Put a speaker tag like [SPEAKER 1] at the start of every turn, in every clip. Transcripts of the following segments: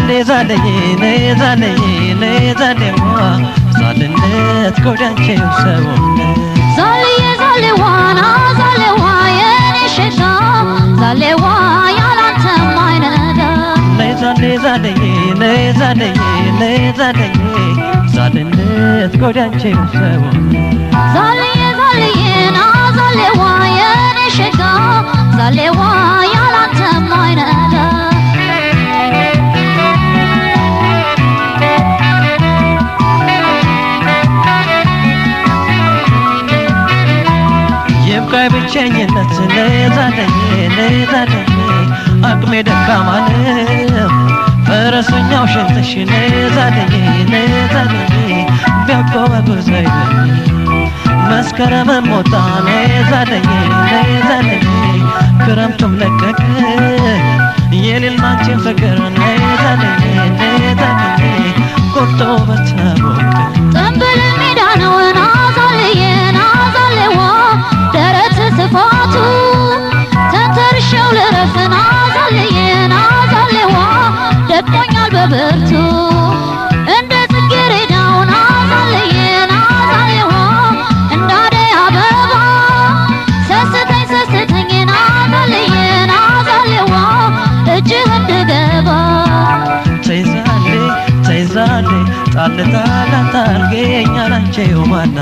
[SPEAKER 1] zale zale zalnet kodanche usawne
[SPEAKER 2] zale wa yeni sheka zale wa yalanta maynada
[SPEAKER 1] zale zalnet kodanche usawne
[SPEAKER 2] zale wa yeni sheka zale wa yalanta maynada
[SPEAKER 1] Yebkay bichaynet lezadey akme dekama ነው ፈረሰኛው ሸንተሽ ለዛደይ ቢያቆመ ጉዘይ መስከረም ሞታ ለዛደይ ክረምቱም ለቀቀ የሌላችን ፍቅር ለዛደይ ቆርጦ በታቦቀ
[SPEAKER 2] ጠንበል ሜዳ ነው ናዛሌዋ ደረት ስፋቱ ተንተርሸው ልረፍ ናዛሌዋ ደቆኛል በብርቱ እንደ ጽጌረዳው ናዛሌዋ እንዳደይ አበባ ሰስተኝ ናዛሌዋ እጅህ እንድገባ
[SPEAKER 1] ተይዛሌ ጣልጣላ ታርገኛ ላንቺው ማና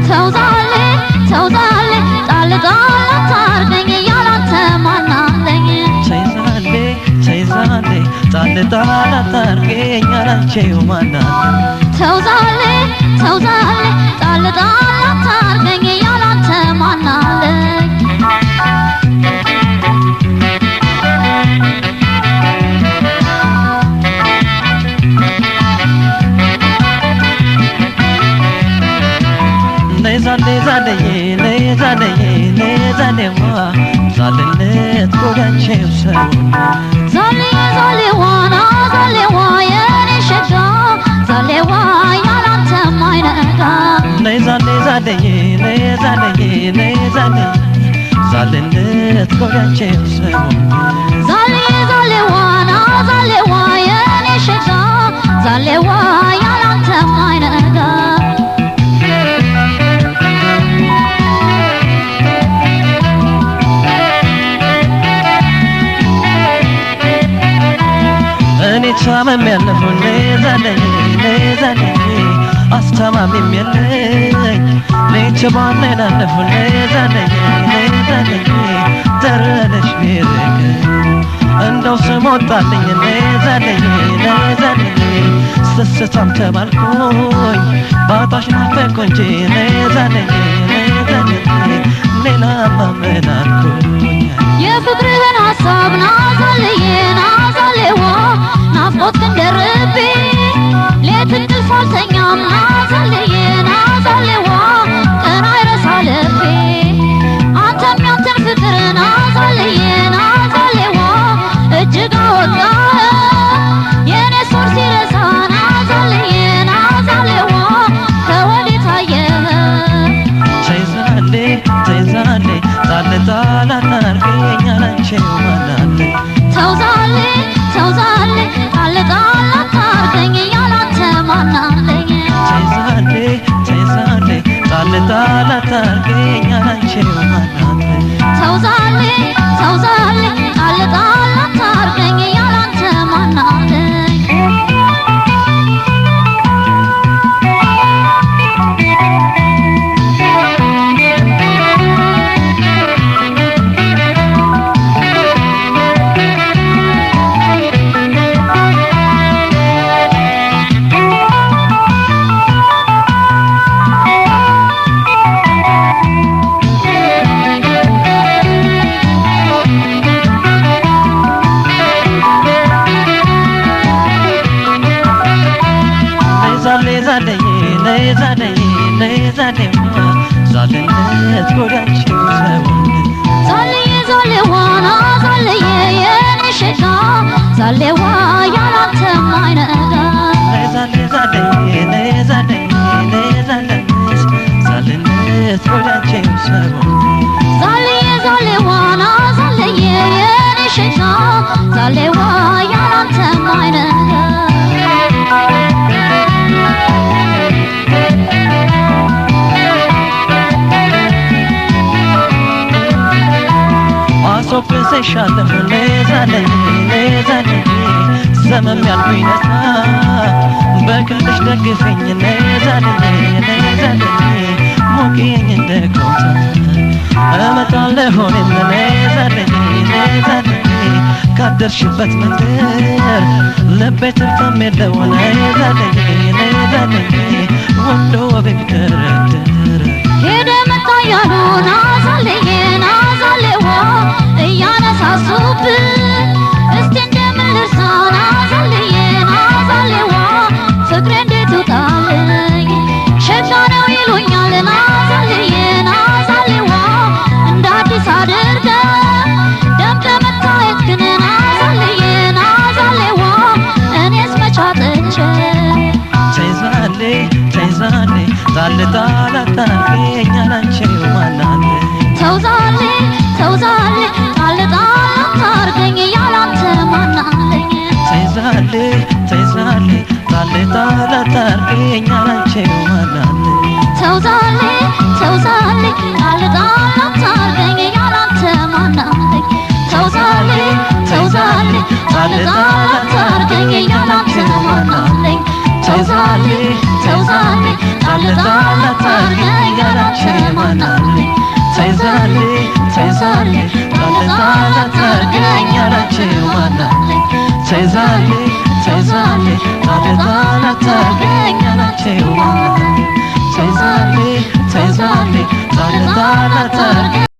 [SPEAKER 2] ተውዛሌ ጣልጣላ ታርገኝ ያላንተ ማናለኝ
[SPEAKER 1] ተይዛሌ ጣልጣላ ታርገኛ ላንቺው ማና
[SPEAKER 2] ተውዛሌ ጣልጣላ ታርገኝ ያላንተ ማናለኝ
[SPEAKER 1] zalewa zalnet kodanche usawne
[SPEAKER 2] zalewa yeni sheka zalewa yalanta maynada
[SPEAKER 1] zalnet kodanche usawne
[SPEAKER 2] zalewa yeni sheka zalewa yalanta maynada
[SPEAKER 1] እኔ ታመም ያለሁ ለዛደይ አስተማሚም የለኝ ለይቸባነን አለሁ ለዛደይ ተረለሽ ቢርቅ እንደው ስሞጣልኝ ለዛደይ ስስታም ተባልኩኝ ባጣሽ ናፈቅኩ እንጂ ለዛደይ ሌላ ማመን አልኩኝ
[SPEAKER 2] የፍቅርህን ሀሳብ ናዛሌዋ ናፍቆት እንደርቤ ሌት እንቅልፍ አልተኛም ናዛሌዋ ቀን አይረሳ ልቤ አንተም ያንተን ፍቅር ናዛሌዋ እጅግ አወጣህ የኔ ሶር ሲረሳ ናዛሌዋ ከወዴት አየህ
[SPEAKER 1] ተይዛሌ ጣልጣላ ታርገኛ ላንቺው ማናለ
[SPEAKER 2] ተውዛሌ ጣልጣላ ታርገኝ ያላንተ ማናለኝ
[SPEAKER 1] ተይዛሌ ጣልጣላ ታርገኛ ላንቺው ማናለ
[SPEAKER 2] ተውዛሌ ጣልጣላ ታርገኝ ያላንተ ማናለኝ
[SPEAKER 1] zalnet kodanche usawne
[SPEAKER 2] zalewa yeni sheka zalewa yalanta maynada
[SPEAKER 1] zalnet kodanche usawne
[SPEAKER 2] zalewa yeni sheka zalewa yalanta maynada
[SPEAKER 1] ወድሻለሁ ዛለኝ ዛለኝ ዘመም ያልኩኝ ነታ በክንድሽ ደግፈኝ ዛለኝ ዛለኝ ሞቅኝ እንደ ኮታ እመጣለሁ እኔም ዛለኝ ዛለኝ ካደርሽበት መንደር ልቤ ትርፍም የለው ዛለኝ ዛለኝ ወዶ በሚደረደር
[SPEAKER 2] ሄደ መጣ ያሉ ናዛሌዋ እያነሳሱብን እስቲ እንደምን ልርሳ ናዛሌዋ ፍቅሬ እንዴት ውጣልኝ ሸጋ ነው ይሉኛል ናዛሌዋ እንደ አዲስ አድርገ ደምቀ መታየት ግን ናዛሌዋ እኔስ መቻጠች
[SPEAKER 1] ተይዛሌ ጣል ጣል አታርገኝ ያላንቺው ማናለ
[SPEAKER 2] ተውዛሌ ጣል ጣል አታርገኝ ያላንተ ማናለኝ
[SPEAKER 1] ተይዛሌ ጣል ጣል አታርገኝ ያላንቺው ማናለ
[SPEAKER 2] ተውዛሌ ጣል ጣል አታርገኝ ያላንተ ማናለኝ ተውዛሌ ጣል ጣል አታርገኝ ያላንተ ማናለኝ ተውዛሌ ጣል ጣል አታርገኝ ያላንተ ማናለኝ
[SPEAKER 1] ተይዛሌ ጣል ጣል አታርገኝ ያላንቺው ማናለ ተይዛሌ ጣል ጣል አታርገኝ ያላንቺው ማናለ ተይዛሌ ጣል ጣል አታርገኝ